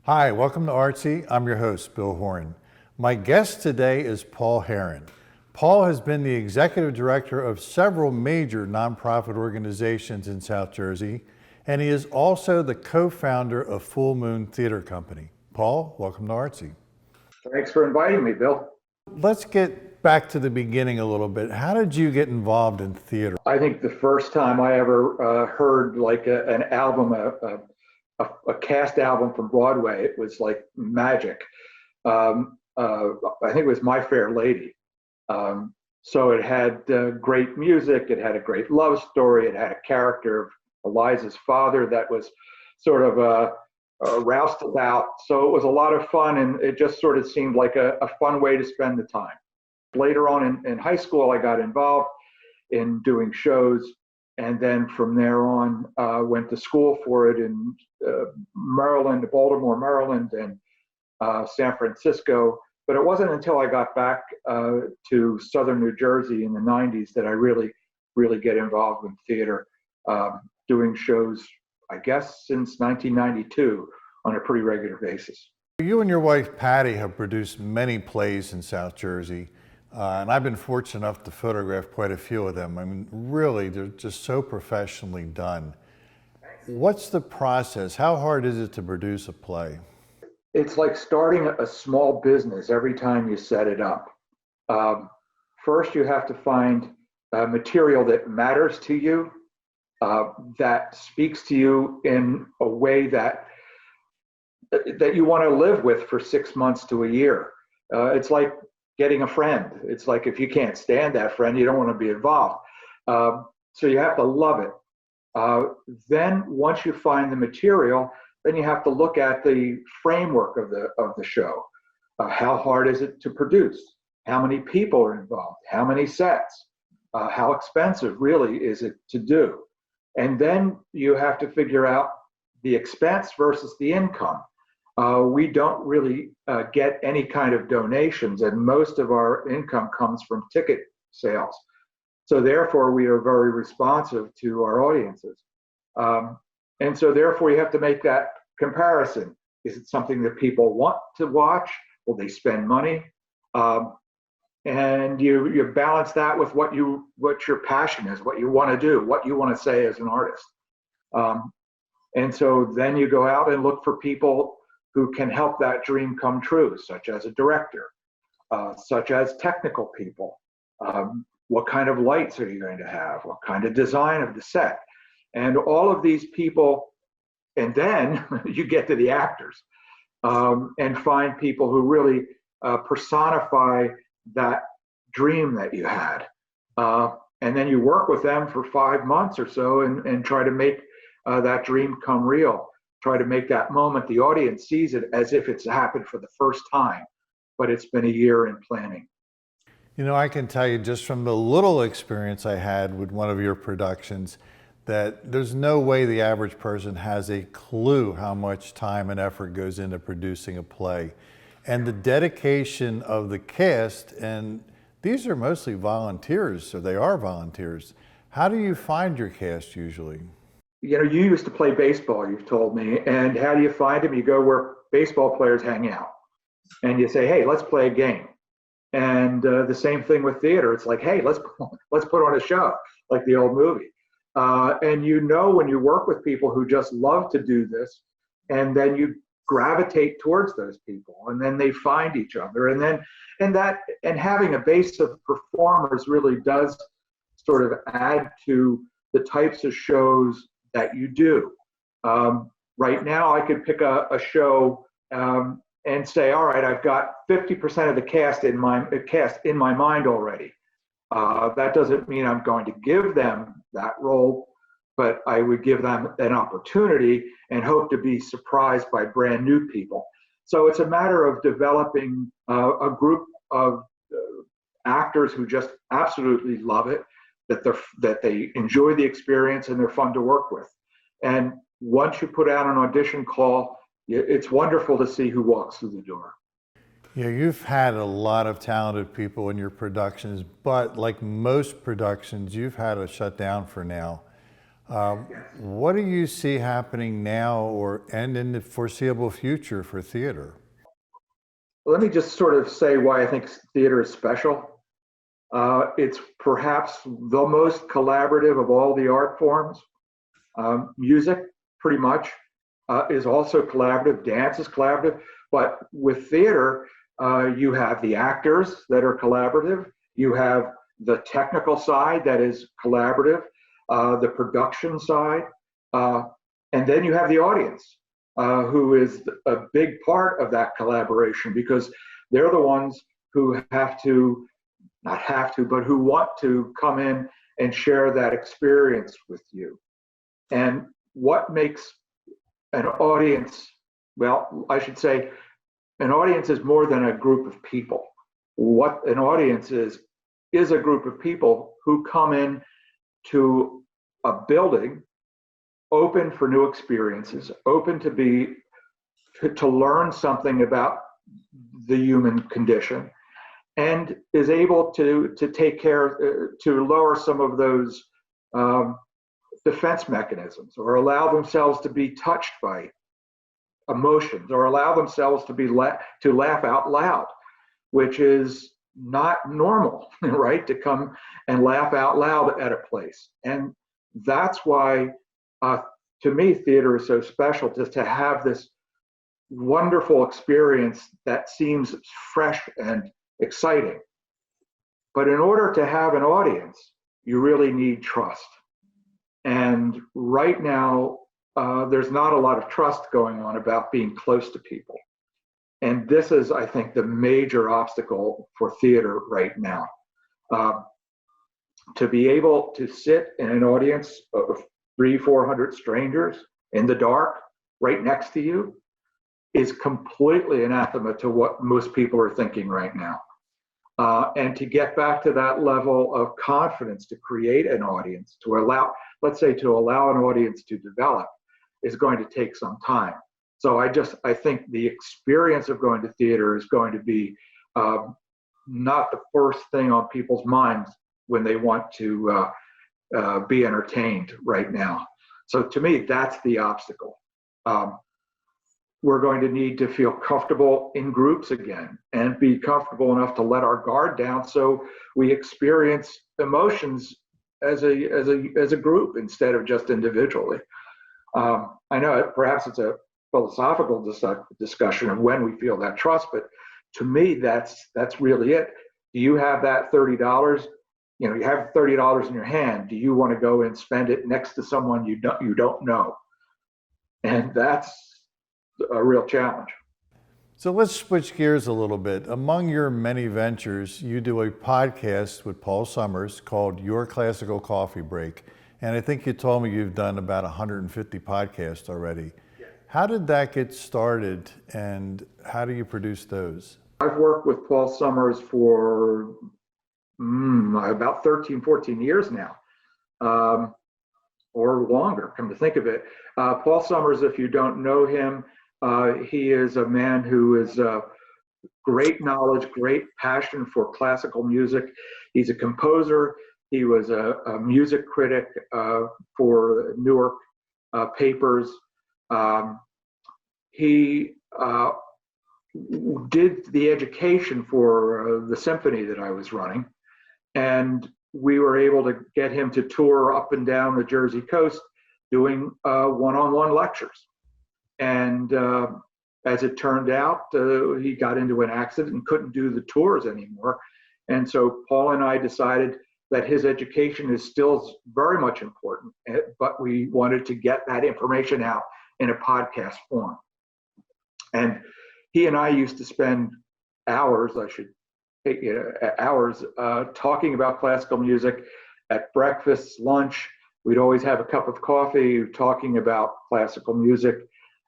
Hi, welcome to ArtC. I'm your host, Bill Horin. My guest today is Paul Herron. Paul has been the executive director of several major nonprofit organizations in South Jersey, and he is also the co-founder of Full Moon Theater Company. Paul, welcome to ArtC. Thanks for inviting me, Bill. Let's get back to the beginning a little bit. How did you get involved in theater? I think the first time I ever heard like an album, a cast album from Broadway, it was like magic. I think it was My Fair Lady. So it had great music, it had a great love story, it had a character of Eliza's father that was sort of roustabout. So it was a lot of fun, and it just sort of seemed like a fun way to spend the time. Later on in high school, I got involved in doing shows, and then from there on, went to school for it in Maryland, Baltimore, Maryland, and San Francisco. But it wasn't until I got back to Southern New Jersey in the 90s that I really get involved with theater, doing shows, I guess, since 1992 on a pretty regular basis. You and your wife, Pattye, have produced many plays in South Jersey. And I've been fortunate enough to photograph quite a few of them. I mean, really, they're just so professionally done. What's the process? How hard is it to produce a play? It's like starting a small business every time you set it up. First, you have to find material that matters to you, that speaks to you in a way that you want to live with for 6 months to a year. It's like getting a friend. It's like if you can't stand that friend, you don't want to be involved. So you have to love it. Then once you find the material, then you have to look at the framework of the show. How hard is it to produce? How many people are involved? How many sets? How expensive really is it to do? And then you have to figure out the expense versus the income. We don't really get any kind of donations, and most of our income comes from ticket sales. So therefore, we are very responsive to our audiences. And so therefore, you have to make that comparison. Is it something that people want to watch? Will they spend money? And you balance that with what your passion is, what you want to do, what you want to say as an artist. And so then you go out and look for people who can help that dream come true, such as a director, such as technical people. What kind of lights are you going to have? What kind of design of the set? And all of these people, and then you get to the actors and find people who really personify that dream that you had. And then you work with them for 5 months or so and try to make that dream come real. Try to make that moment, the audience sees it as if it's happened for the first time, but it's been a year in planning. You know, I can tell you just from the little experience I had with one of your productions that there's no way the average person has a clue how much time and effort goes into producing a play. And the dedication of the cast, and these are mostly volunteers, so they are volunteers. How do you find your cast usually? You know, you used to play baseball, you've told me, and how do you find them? You go where baseball players hang out, and you say, hey, let's play a game. And the same thing with theater. It's like, hey, let's put on a show, like the old movie. And you know when you work with people who just love to do this, and then you gravitate towards those people, and then they find each other, and having a base of performers really does sort of add to the types of shows that you do. Right now, I could pick a show and say, all right, I've got 50% of the cast in my mind already. That doesn't mean I'm going to give them that role, but I would give them an opportunity and hope to be surprised by brand new people. So it's a matter of developing a group of actors who just absolutely love it, that they enjoy the experience and they're fun to work with. And once you put out an audition call, it's wonderful to see who walks through the door. Yeah, you've had a lot of talented people in your productions, but like most productions, you've had to shut down for now. What do you see happening now and in the foreseeable future for theater? Let me just sort of say why I think theater is special. It's perhaps the most collaborative of all the art forms. Music, pretty much, is also collaborative. Dance is collaborative. But with theater, you have the actors that are collaborative. You have the technical side that is collaborative, the production side, and then you have the audience, who is a big part of that collaboration because they're the ones who have to, not have to, but who want to come in and share that experience with you. And what makes an audience, well, I should say, an audience is more than a group of people. What an audience is a group of people who come in to a building open for new experiences, open to learn something about the human condition, and is able to take care, to lower some of those defense mechanisms, or allow themselves to be touched by emotions, or allow themselves to laugh out loud, which is not normal, right? To come and laugh out loud at a place. And that's why, to me, theater is so special, just to have this wonderful experience that seems fresh and exciting. But in order to have an audience, you really need trust. And right now, there's not a lot of trust going on about being close to people. And this is, I think, the major obstacle for theater right now. To be able to sit in an audience of 300-400 strangers in the dark right next to you is completely anathema to what most people are thinking right now. And to get back to that level of confidence to create an audience, to allow, let's say, to allow an audience to develop, is going to take some time. So I think the experience of going to theater is going to be not the first thing on people's minds when they want to be entertained right now. So to me, that's the obstacle. We're going to need to feel comfortable in groups again and be comfortable enough to let our guard down so we experience emotions as a group instead of just individually. I know perhaps it's a philosophical discussion of when we feel that trust, but to me, that's really it. Do you have that $30? You know, you have $30 in your hand. Do you want to go and spend it next to someone you don't know? And that's a real challenge. So let's switch gears a little bit. Among your many ventures, you do a podcast with Paul Summers called Your Classical Coffee Break. And I think you told me you've done about 150 podcasts already. Yeah. How did that get started, and how do you produce those? I've worked with Paul Summers for about 13, 14 years now, or longer, come to think of it. Paul Summers, if you don't know him, he is a man who is great knowledge, great passion for classical music. He's a composer. He was a music critic for Newark papers. He did the education for the symphony that I was running, and we were able to get him to tour up and down the Jersey coast doing one-on-one lectures. And as it turned out, he got into an accident and couldn't do the tours anymore. And so Paul and I decided that his education is still very much important, but we wanted to get that information out in a podcast form. And he and I used to spend hours, talking about classical music at breakfast, lunch. We'd always have a cup of coffee talking about classical music.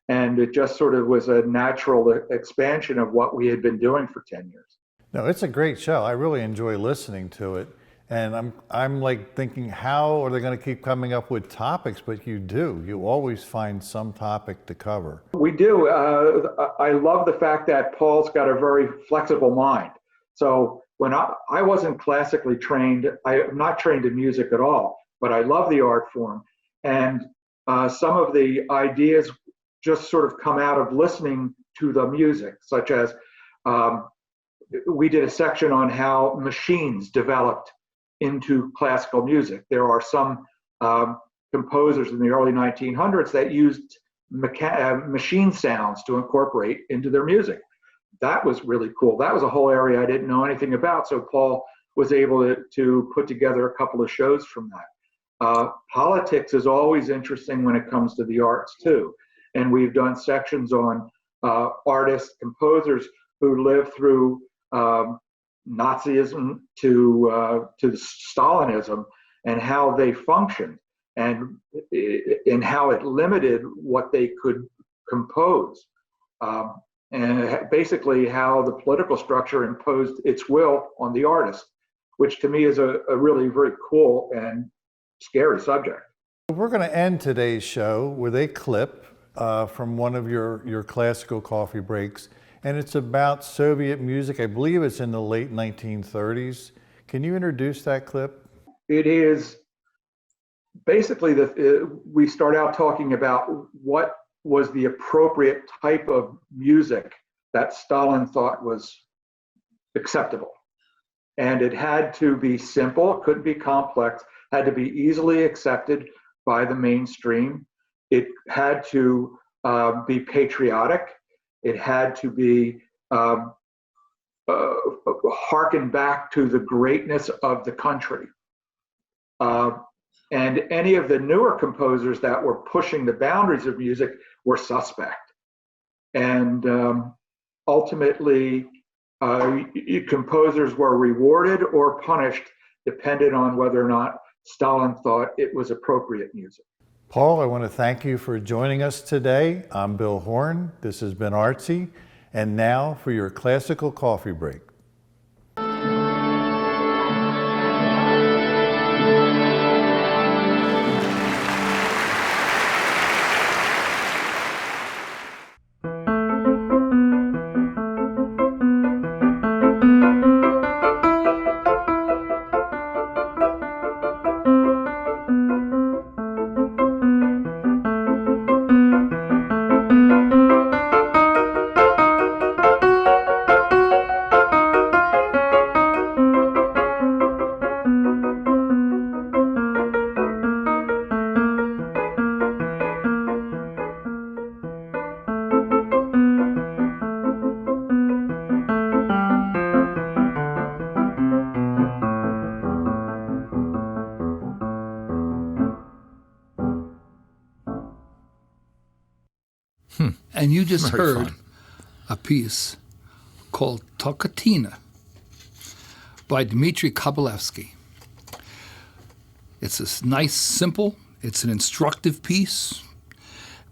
And it just sort of was a natural expansion of what we had been doing for 10 years. No, it's a great show. I really enjoy listening to it. And I'm like thinking, how are they going to keep coming up with topics? But you do. You always find some topic to cover. We do. I love the fact that Paul's got a very flexible mind. So when I wasn't classically trained, I'm not trained in music at all, but I love the art form. And some of the ideas just sort of come out of listening to the music, such as we did a section on how machines developed into classical music. There are some composers in the early 1900s that used machine sounds to incorporate into their music. That was really cool. That was a whole area I didn't know anything about. So Paul was able to put together a couple of shows from that. Politics is always interesting when it comes to the arts too. And we've done sections on artists, composers who lived through Nazism to Stalinism and how they functioned and how it limited what they could compose. And basically how the political structure imposed its will on the artist, which to me is a really very cool and scary subject. We're going to end today's show with a clip from one of your classical coffee breaks, and it's about Soviet music. I believe it's in the late 1930s. Can you introduce that clip? It is basically we start out talking about what was the appropriate type of music that Stalin thought was acceptable. And it had to be simple, it couldn't be complex, had to be easily accepted by the mainstream. It had to be patriotic. It had to be harken back to the greatness of the country. And any of the newer composers that were pushing the boundaries of music were suspect. And ultimately, composers were rewarded or punished depending on whether or not Stalin thought it was appropriate music. Paul, I want to thank you for joining us today. I'm Bill Horin. This has been ArtC. And now for your classical coffee break. And you just Very heard fun. a piece called Tokatina by Dmitri Kobalevsky. It's this nice, simple, it's an instructive piece.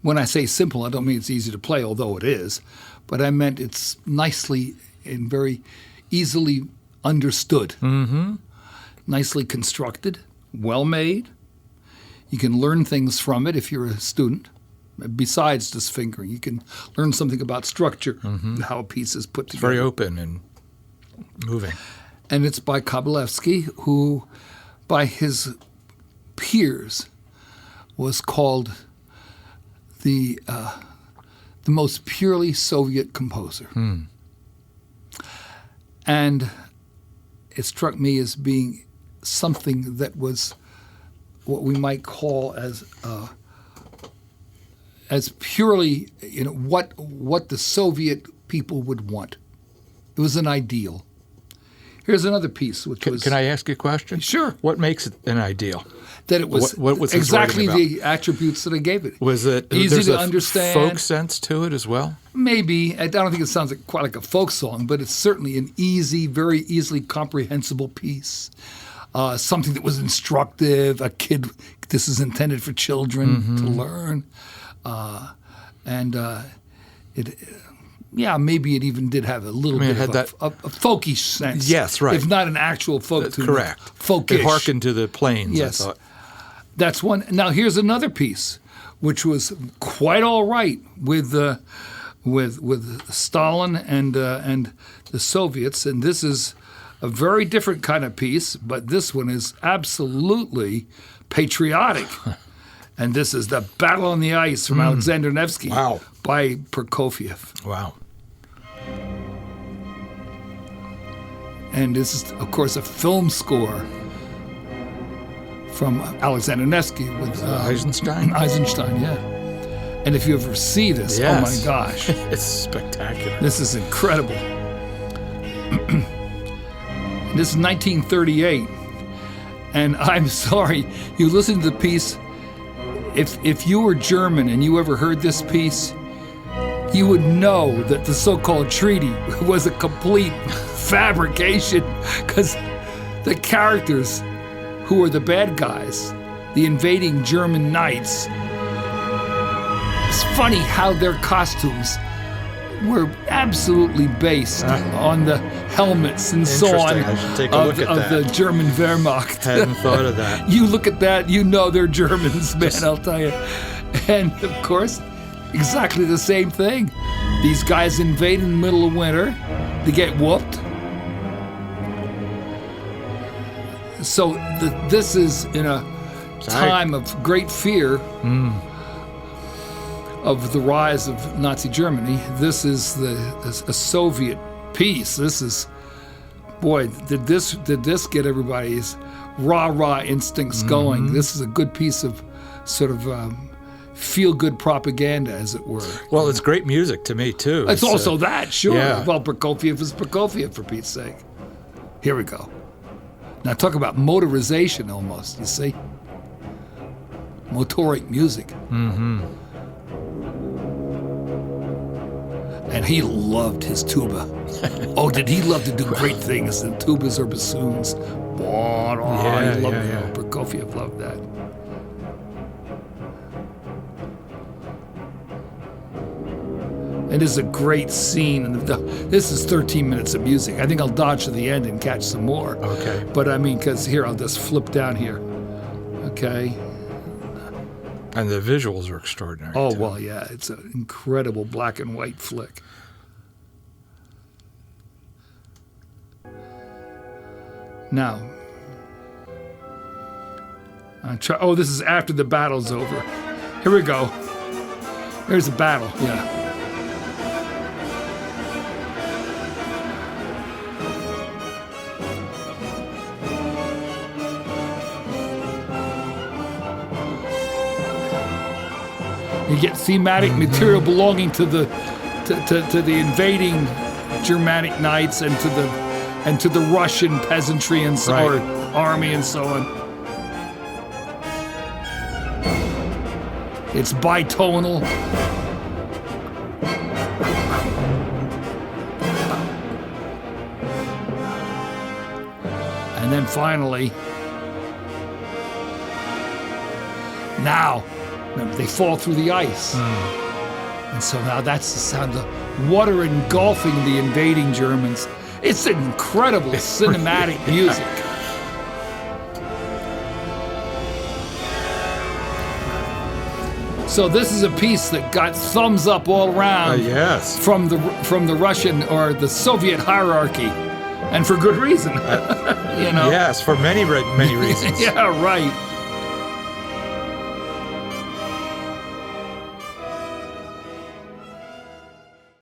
When I say simple, I don't mean it's easy to play, although it is, but I meant it's nicely and very easily understood. Nicely constructed, well made. You can learn things from it if you're a student. Besides just fingering, you can learn something about structure, how a piece is put together. Very open and moving. And it's by Kobalevsky, who, by his peers, was called the most purely Soviet composer. And it struck me as being something that was what we might call as purely, what the Soviet people would want. It was an ideal. Here's another piece, which was... Can I ask you a question? Sure. What makes it an ideal? That it was, What was his exactly writing the attributes that I gave it. Was it easy there's to a understand? folk sense to it as well? Maybe. I don't think it sounds quite like a folk song, but it's certainly an easy, very easily comprehensible piece. Something that was instructive. This is intended for children to learn. Maybe it even did have a little bit of a folkish sense. Yes, right. If not an actual folk tune. Correct. Folkish. It hearkened to the plains, Yes. I thought. That's one. Now here's another piece, which was quite all right with Stalin and the Soviets, and this is a very different kind of piece, but this one is absolutely patriotic. And this is the Battle on the Ice from Alexander Nevsky Wow. by Prokofiev. Wow. And this is, of course, a film score from Alexander Nevsky with Eisenstein? Eisenstein, yeah. And if you ever see this, Yes. oh my gosh, It's spectacular. this is incredible. This is 1938. And I'm sorry, you listen to the piece, if you were German and you ever heard this piece, you would know that the so-called treaty was a complete fabrication, because the characters who are the bad guys, the invading German knights, it's funny how their costumes were absolutely based on the helmets and so on Interesting. I should take a look at of that. the German Wehrmacht. Hadn't thought of that. You look at that, you know they're Germans, man, I'll tell you. And of course, exactly the same thing. These guys invade in the middle of winter, they get whooped. So this is in a time of great fear of the rise of Nazi Germany. This is a Soviet peace. This is, boy, did this get everybody's rah-rah instincts going. This is a good piece of sort of feel-good propaganda, as it were. Well, it's great music to me, too. It's also that, sure. yeah. Well, Prokofiev is Prokofiev, for Pete's sake. Here we go. Now talk about motorization almost, you see? Motoric music. Mm-hmm. And he loved his tuba. Oh, did he love to do great things in tubas or bassoons? Yeah, he loved yeah. that. Prokofiev loved that. It is a great scene. And this is 13 minutes of music. I think I'll dodge to the end and catch some more. Okay. But I mean, because here, I'll just flip down here. Okay. And the visuals are extraordinary. Oh, too. well, yeah. It's an incredible black and white flick. Now, oh, this is after the battle's over. Here we go. There's a battle, yeah. You get thematic material belonging to the invading Germanic knights and to the Russian peasantry and so Right. or army and so on. It's bitonal. And then finally, now they fall through the ice. And so now that's the sound of water engulfing the invading Germans. It's incredible cinematic music. So this is a piece that got thumbs up all around Yes. from the Russian or the Soviet hierarchy, and for good reason. You know. Yes, for many reasons. Yeah, right.